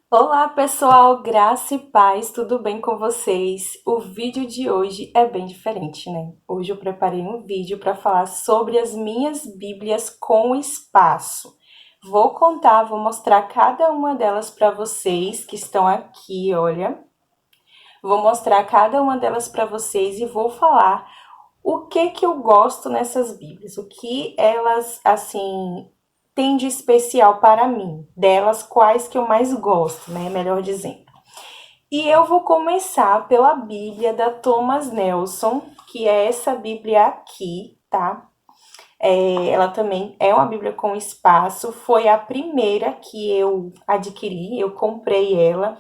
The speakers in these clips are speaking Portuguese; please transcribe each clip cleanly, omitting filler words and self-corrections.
Olá pessoal, graça e paz, tudo bem com vocês? O vídeo de hoje é bem diferente, né? Hoje eu preparei um vídeo para falar sobre as minhas Bíblias com espaço. Vou mostrar cada uma delas para vocês que estão aqui, olha. Vou mostrar cada uma delas para vocês e vou falar o que eu gosto nessas Bíblias, o que elas, assim, têm de especial para mim, delas quais que eu mais gosto, né, melhor dizendo. E eu vou começar pela Bíblia da Thomas Nelson, que é essa Bíblia aqui, tá? Ela também é uma Bíblia com espaço, foi a primeira que eu adquiri, eu comprei ela.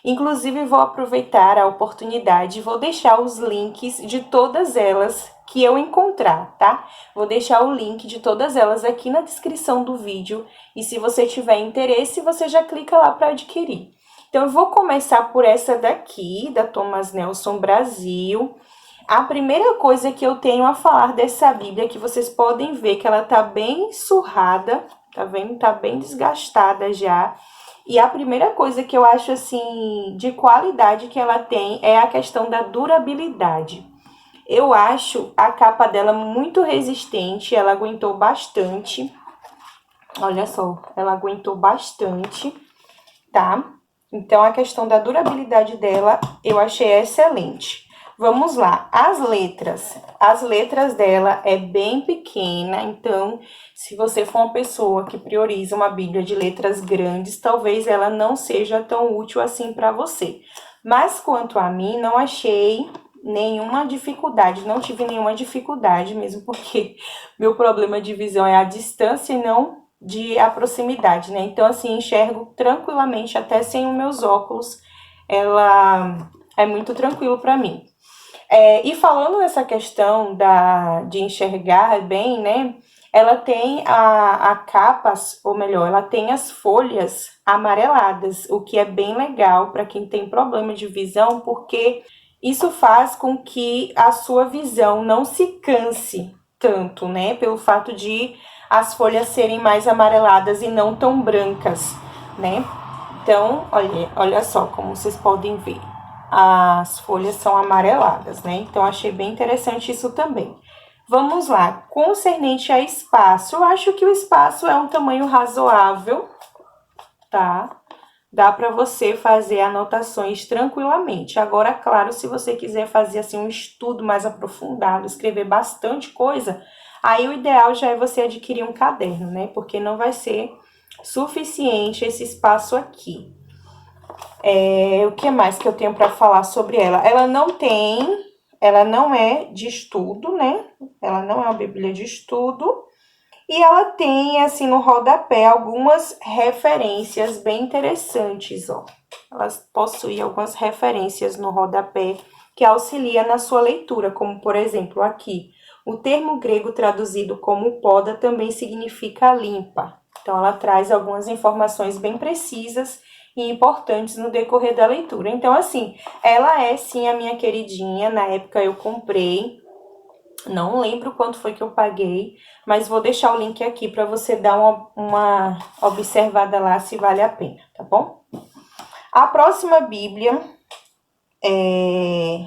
Inclusive, vou aproveitar a oportunidade e vou deixar os links de todas elas que eu encontrar, tá? Vou deixar o link de todas elas aqui na descrição do vídeo e se você tiver interesse, você já clica lá para adquirir. Então, eu vou começar por essa daqui, da Thomas Nelson Brasil. A primeira coisa que eu tenho a falar dessa Bíblia, que vocês podem ver que ela tá bem surrada, tá vendo? Tá bem desgastada já. E a primeira coisa que eu acho, assim, de qualidade que ela tem é a questão da durabilidade. Eu acho a capa dela muito resistente, ela aguentou bastante. Olha só, ela aguentou bastante, tá? Então, a questão da durabilidade dela, eu achei excelente. Vamos lá, as letras. As letras dela é bem pequena, então, se você for uma pessoa que prioriza uma Bíblia de letras grandes, talvez ela não seja tão útil assim para você. Mas, quanto a mim, não achei nenhuma dificuldade, não tive nenhuma dificuldade, mesmo porque meu problema de visão é a distância e não de a proximidade, né? Então, assim, enxergo tranquilamente, até sem os meus óculos, ela é muito tranquilo para mim. E falando nessa questão de enxergar bem, né? Ela tem a capa, ou melhor, ela tem as folhas amareladas, o que é bem legal para quem tem problema de visão, porque isso faz com que a sua visão não se canse tanto, né? Pelo fato de as folhas serem mais amareladas e não tão brancas, né? Então, olha só como vocês podem ver. As folhas são amareladas, né? Então, achei bem interessante isso também. Vamos lá, concernente a espaço, eu acho que o espaço é um tamanho razoável, tá? Dá para você fazer anotações tranquilamente. Agora, claro, se você quiser fazer assim um estudo mais aprofundado, escrever bastante coisa, aí o ideal já é você adquirir um caderno, né? Porque não vai ser suficiente esse espaço aqui. O que mais que eu tenho para falar sobre ela? Ela não é de estudo, né? Ela não é uma Bíblia de estudo. E ela tem, assim, no rodapé, algumas referências bem interessantes, ó. Elas possuem algumas referências no rodapé que auxilia na sua leitura, como, por exemplo, aqui. O termo grego traduzido como poda também significa limpa. Então, ela traz algumas informações bem precisas e importantes no decorrer da leitura. Então, assim, ela é, sim, a minha queridinha. Na época eu comprei. Não lembro quanto foi que eu paguei, mas vou deixar o link aqui para você dar uma observada lá se vale a pena, tá bom? A próxima Bíblia é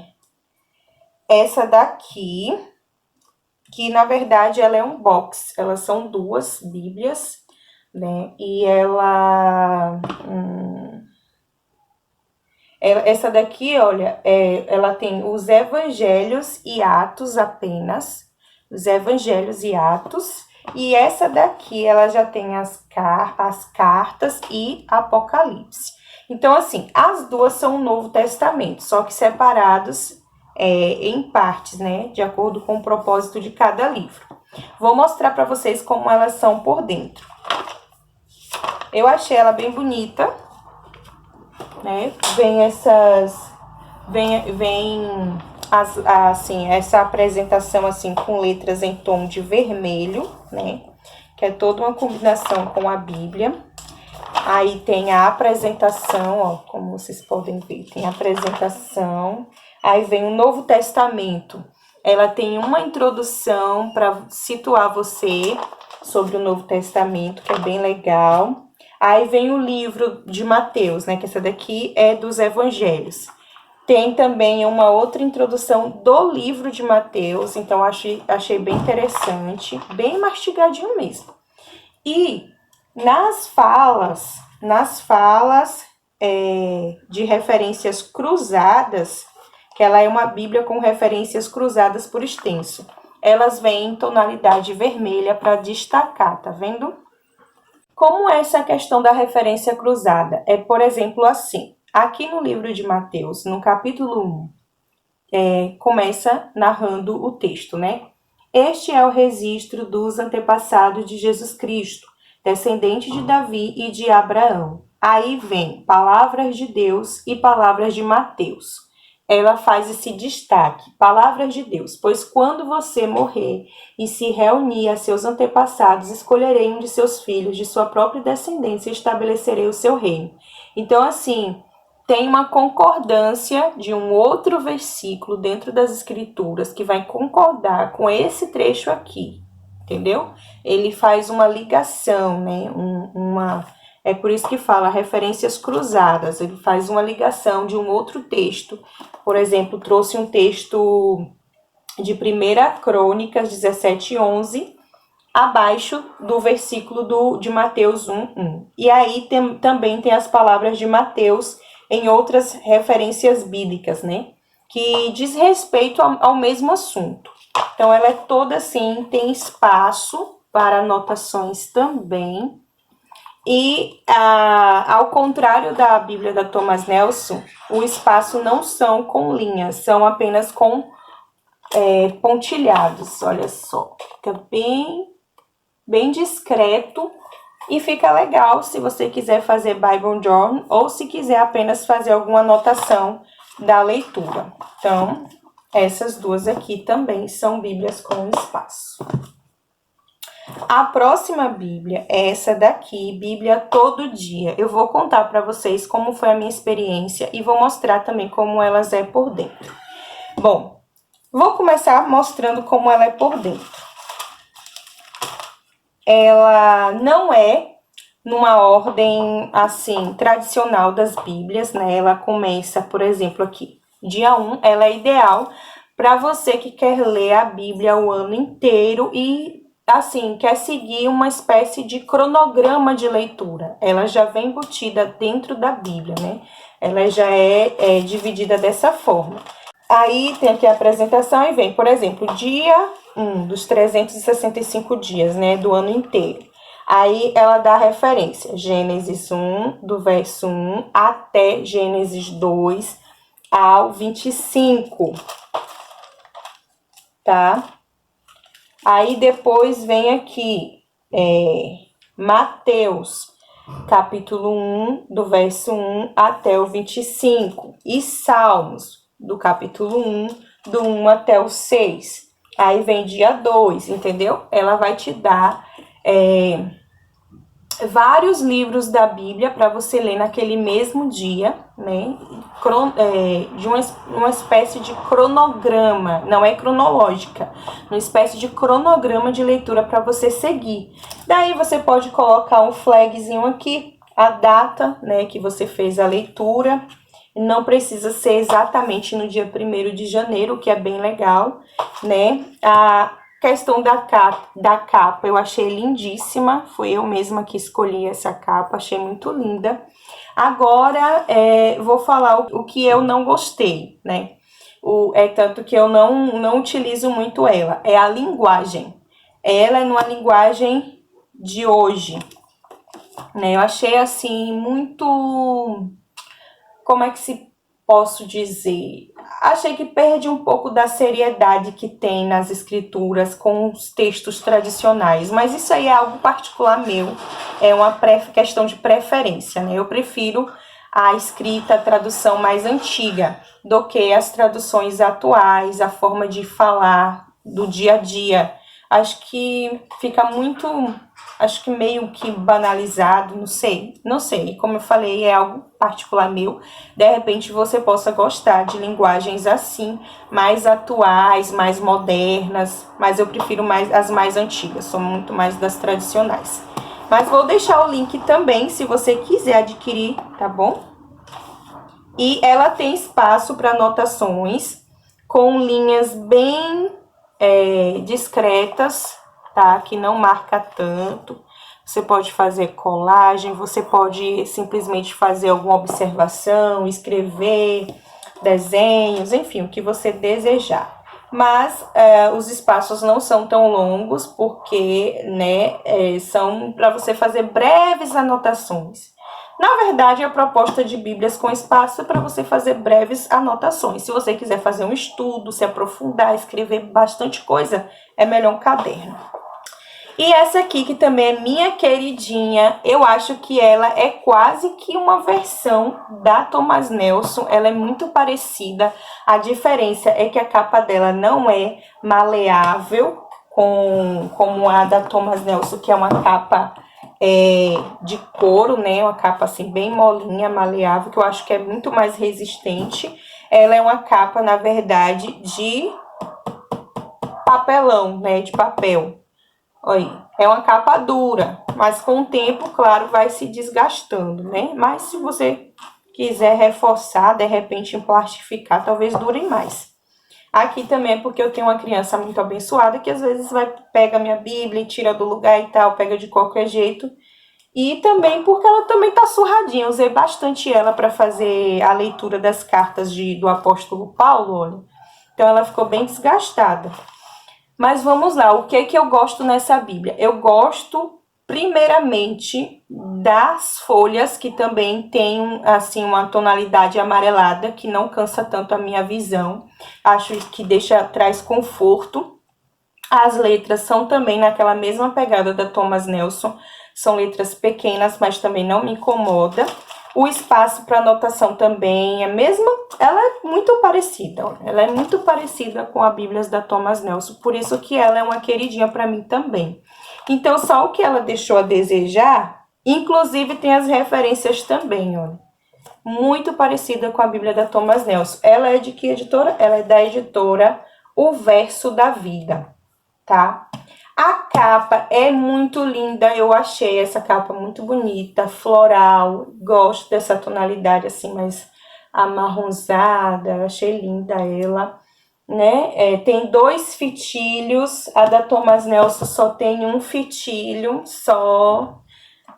essa daqui, que na verdade ela é um box. Elas são duas Bíblias, né? E essa daqui, olha, ela tem os Evangelhos e Atos apenas, os Evangelhos e Atos, e essa daqui, ela já tem as cartas e Apocalipse. Então, assim, as duas são o Novo Testamento, só que separados em partes, né, de acordo com o propósito de cada livro. Vou mostrar para vocês como elas são por dentro. Eu achei ela bem bonita, né? Assim, essa apresentação assim com letras em tom de vermelho, né? Que é toda uma combinação com a Bíblia. Aí tem a apresentação, ó, como vocês podem ver, tem a apresentação. Aí vem o Novo Testamento. Ela tem uma introdução para situar você sobre o Novo Testamento, que é bem legal. Aí vem o livro de Mateus, né? Que essa daqui é dos evangelhos. Tem também uma outra introdução do livro de Mateus, então achei bem interessante, bem mastigadinho mesmo. E nas falas de referências cruzadas, que ela é uma Bíblia com referências cruzadas por extenso, elas vêm em tonalidade vermelha para destacar, tá vendo? Como é essa questão da referência cruzada? É, por exemplo, assim, aqui no livro de Mateus, no capítulo 1, começa narrando o texto, né? Este é o registro dos antepassados de Jesus Cristo, descendente de Davi e de Abraão. Aí vem palavras de Deus e palavras de Mateus. Ela faz esse destaque, palavras de Deus, pois quando você morrer e se reunir a seus antepassados, escolherei um de seus filhos, de sua própria descendência, e estabelecerei o seu reino. Então, assim, tem uma concordância de um outro versículo dentro das escrituras que vai concordar com esse trecho aqui, entendeu? Ele faz uma ligação, né? É por isso que fala referências cruzadas. Ele faz uma ligação de um outro texto. Por exemplo, trouxe um texto de 1 Crônicas 17:11, abaixo do versículo de Mateus 1:1. E aí também tem as palavras de Mateus em outras referências bíblicas, né? Que diz respeito ao mesmo assunto. Então, ela é toda assim, tem espaço para anotações também. E, ao contrário da Bíblia da Thomas Nelson, o espaço não são com linhas, são apenas com pontilhados. Olha só, fica bem discreto e fica legal se você quiser fazer Bible Journal ou se quiser apenas fazer alguma anotação da leitura. Então, essas duas aqui também são Bíblias com espaço. A próxima Bíblia é essa daqui, Bíblia Todo Dia. Eu vou contar para vocês como foi a minha experiência e vou mostrar também como elas é por dentro. Bom, vou começar mostrando como ela é por dentro. Ela não é numa ordem, assim, tradicional das Bíblias, né? Ela começa, por exemplo, aqui, dia 1, ela é ideal para você que quer ler a Bíblia o ano inteiro e, assim, quer seguir uma espécie de cronograma de leitura. Ela já vem embutida dentro da Bíblia, né? Ela já é dividida dessa forma. Aí tem aqui a apresentação e vem, por exemplo, dia 1 dos 365 dias, né, do ano inteiro. Aí ela dá referência, Gênesis 1, do verso 1 até Gênesis 2 ao 25, tá? Aí depois vem aqui, Mateus, capítulo 1, do verso 1 até o 25, e Salmos, do capítulo 1, do 1 até o 6. Aí vem dia 2, entendeu? Ela vai te dar vários livros da Bíblia para você ler naquele mesmo dia, né? De uma espécie de cronograma, não é cronológica, uma espécie de cronograma de leitura para você seguir. Daí você pode colocar um flagzinho aqui, a data, né, que você fez a leitura. Não precisa ser exatamente no dia 1º de janeiro, o que é bem legal, né? A questão da capa eu achei lindíssima, foi eu mesma que escolhi essa capa, achei muito linda. Agora, vou falar o que eu não gostei, né? Tanto que eu não utilizo muito ela, é a linguagem. Ela é numa linguagem de hoje, né? Eu achei, assim, muito... Como é que se posso dizer? Achei que perde um pouco da seriedade que tem nas escrituras com os textos tradicionais, mas isso aí é algo particular meu, é uma questão de preferência, né? Eu prefiro a escrita, a tradução mais antiga do que as traduções atuais, a forma de falar do dia a dia. Acho que fica muito... Acho que meio que banalizado, não sei, como eu falei, é algo particular meu, de repente você possa gostar de linguagens assim, mais atuais, mais modernas, mas eu prefiro mais as mais antigas, sou muito mais das tradicionais. Mas vou deixar o link também, se você quiser adquirir, tá bom? E ela tem espaço para anotações, com linhas bem discretas, tá? Que não marca tanto. Você pode fazer colagem, você pode simplesmente fazer alguma observação, escrever desenhos, enfim, o que você desejar. Mas os espaços não são tão longos, porque, né, são para você fazer breves anotações. Na verdade, a proposta de Bíblias com espaço é para você fazer breves anotações. Se você quiser fazer um estudo, se aprofundar, escrever bastante coisa, é melhor um caderno. E essa aqui, que também é minha queridinha, eu acho que ela é quase que uma versão da Thomas Nelson. Ela é muito parecida. A diferença é que a capa dela não é maleável, como a da Thomas Nelson, que é uma capa de couro, né? Uma capa assim bem molinha, maleável, que eu acho que é muito mais resistente. Ela é uma capa, na verdade, de papelão, né? De papel. Olha, é uma capa dura, mas com o tempo, claro, vai se desgastando, né? Mas se você quiser reforçar, de repente plastificar, talvez dure mais. Aqui também é porque eu tenho uma criança muito abençoada que às vezes pega minha Bíblia e tira do lugar e tal, pega de qualquer jeito. E também porque ela também tá surradinha. Eu usei bastante ela para fazer a leitura das cartas do apóstolo Paulo, olha. Então ela ficou bem desgastada. Mas vamos lá, o que eu gosto nessa Bíblia? Eu gosto, primeiramente, das folhas, que também tem, assim, uma tonalidade amarelada, que não cansa tanto a minha visão. Acho que traz conforto. As letras são também naquela mesma pegada da Thomas Nelson. São letras pequenas, mas também não me incomoda. O espaço para anotação também é mesmo, ela é muito parecida, olha, ela é muito parecida com a Bíblia da Thomas Nelson, por isso que ela é uma queridinha para mim também. Então, só o que ela deixou a desejar, inclusive tem as referências também, olha. Muito parecida com a Bíblia da Thomas Nelson. Ela é de que editora? Ela é da editora O Verso da Vida, tá? A capa é muito linda, eu achei essa capa muito bonita, floral, gosto dessa tonalidade assim mais amarronzada, achei linda ela, né? Tem 2 fitilhos, a da Thomas Nelson só tem um fitilho só,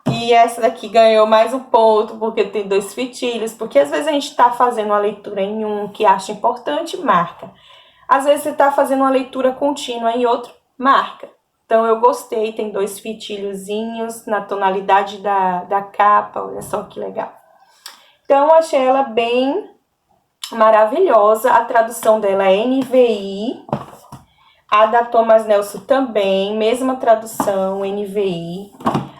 e essa daqui ganhou mais um ponto porque tem 2 fitilhos, porque às vezes a gente tá fazendo uma leitura em um que acha importante, marca. Às vezes você tá fazendo uma leitura contínua em outro, marca. Então, eu gostei, tem 2 fitilhozinhos na tonalidade da capa, olha só que legal. Então, eu achei ela bem maravilhosa, a tradução dela é NVI, a da Thomas Nelson também, mesma tradução, NVI.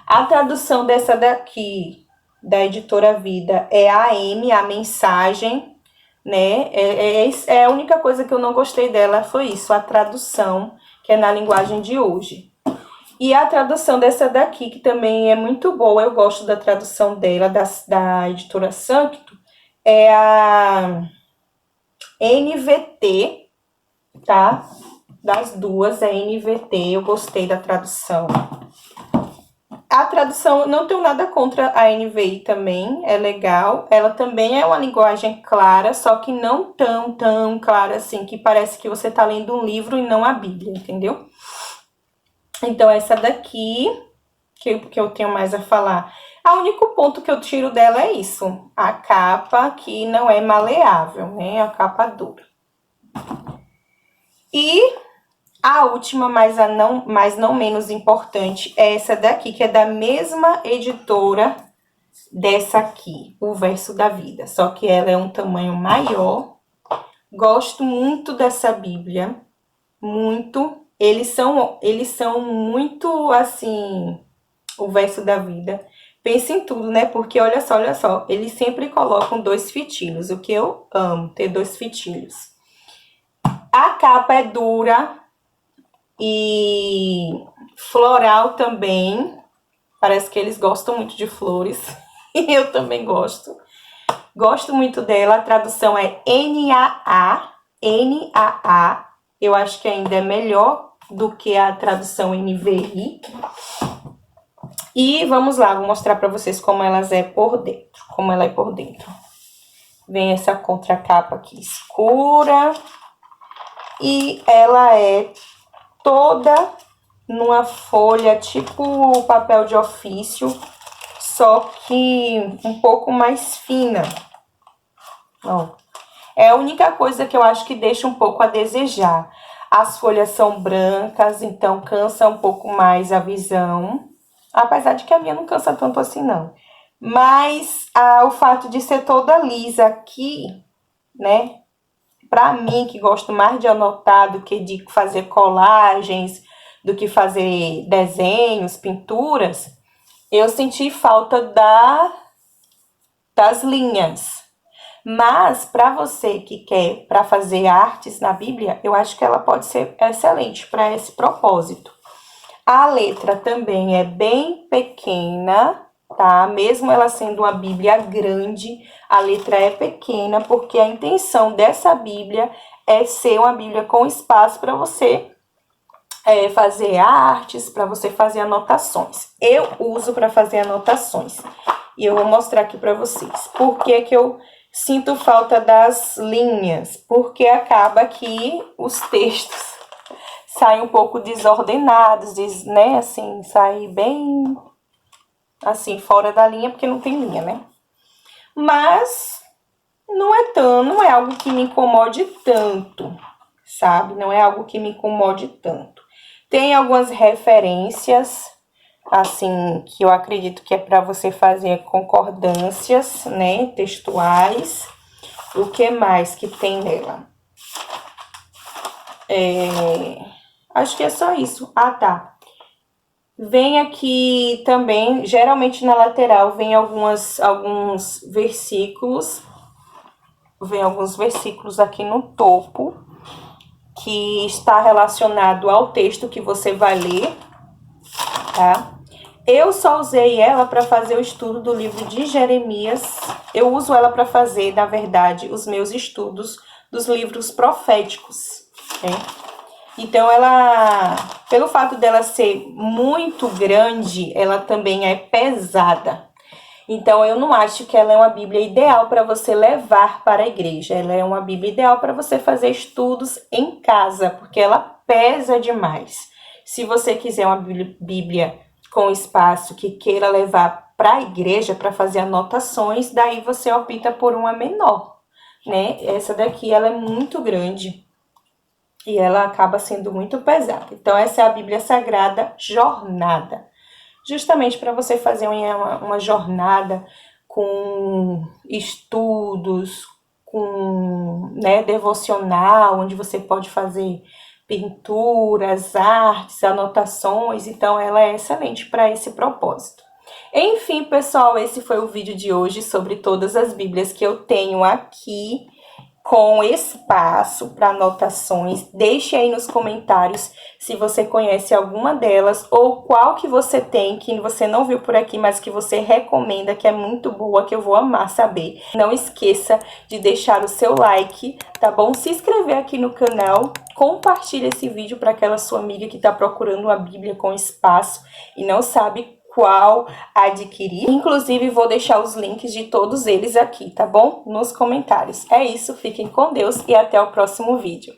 A tradução dessa daqui, da Editora Vida, é AM, a mensagem, né? A única coisa que eu não gostei dela foi isso, a tradução, que é na linguagem de hoje. E a tradução dessa daqui, que também é muito boa, eu gosto da tradução dela, da editora Sancto, é a NVT, tá? Das duas, é NVT, eu gostei da tradução. A tradução, não tenho nada contra a NVI também, é legal. Ela também é uma linguagem clara, só que não tão clara assim, que parece que você tá lendo um livro e não a Bíblia, entendeu? Então, essa daqui, que eu tenho mais a falar. O único ponto que eu tiro dela é isso, a capa que não é maleável, né? A capa dura. E a última, mas não menos importante, é essa daqui, que é da mesma editora dessa aqui, O Verso da Vida. Só que ela é um tamanho maior. Gosto muito dessa Bíblia, muito. Eles são muito, assim, O Verso da Vida. Pense em tudo, né? Porque olha só, eles sempre colocam 2 fitilhos, o que eu amo, ter 2 fitilhos. A capa é dura e floral também. Parece que eles gostam muito de flores. E eu também gosto. Gosto muito dela. A tradução é NAA. NAA. Eu acho que ainda é melhor do que a tradução NVI. E vamos lá, vou mostrar para vocês como ela é por dentro. Vem essa contracapa aqui escura. E ela é toda numa folha tipo papel de ofício, só que um pouco mais fina. Ó, é a única coisa que eu acho que deixa um pouco a desejar. As folhas são brancas, então cansa um pouco mais a visão. Apesar de que a minha não cansa tanto assim, não. Mas o fato de ser toda lisa aqui, né? Pra mim, que gosto mais de anotar do que de fazer colagens, do que fazer desenhos, pinturas, eu senti falta das linhas. Mas para você que quer para fazer artes na Bíblia, eu acho que ela pode ser excelente para esse propósito. A letra também é bem pequena, tá? Mesmo ela sendo uma Bíblia grande, a letra é pequena, porque a intenção dessa Bíblia é ser uma Bíblia com espaço para você fazer artes, para você fazer anotações. Eu uso para fazer anotações. E eu vou mostrar aqui para vocês. Por que que eu sinto falta das linhas? Porque acaba que os textos saem um pouco desordenados, né? Assim, sai bem assim, fora da linha, porque não tem linha, né? Mas não é algo que me incomode tanto, sabe? Não é algo que me incomode tanto. Tem algumas referências, assim, que eu acredito que é para você fazer concordâncias, né, textuais. O que mais que tem nela? Acho que é só isso. Ah, tá. Vem aqui também, geralmente na lateral, vem alguns versículos. Vem alguns versículos aqui no topo, que está relacionado ao texto que você vai ler, tá? Eu só usei ela para fazer o estudo do livro de Jeremias. Eu uso ela para fazer, na verdade, os meus estudos dos livros proféticos, né? Então, ela, pelo fato dela ser muito grande, ela também é pesada. Então, eu não acho que ela é uma Bíblia ideal para você levar para a igreja. Ela é uma Bíblia ideal para você fazer estudos em casa, porque ela pesa demais. Se você quiser uma Bíblia com espaço que queira levar para a igreja para fazer anotações, daí você opta por uma menor, né? Essa daqui, ela é muito grande e ela acaba sendo muito pesada. Então, essa é a Bíblia Sagrada Jornada. Justamente para você fazer uma jornada com estudos, com, né, devocional, onde você pode fazer pinturas, artes, anotações. Então, ela é excelente para esse propósito. Enfim, pessoal, esse foi o vídeo de hoje sobre todas as Bíblias que eu tenho aqui com espaço para anotações. Deixe aí nos comentários se você conhece alguma delas ou qual que você tem que você não viu por aqui, mas que você recomenda, que é muito boa, que eu vou amar saber. Não esqueça de deixar o seu like, tá bom? Se inscrever aqui no canal, compartilhe esse vídeo para aquela sua amiga que está procurando uma Bíblia com espaço e não sabe qual adquirir. Inclusive, vou deixar os links de todos eles aqui, tá bom? Nos comentários. É isso, fiquem com Deus e até o próximo vídeo.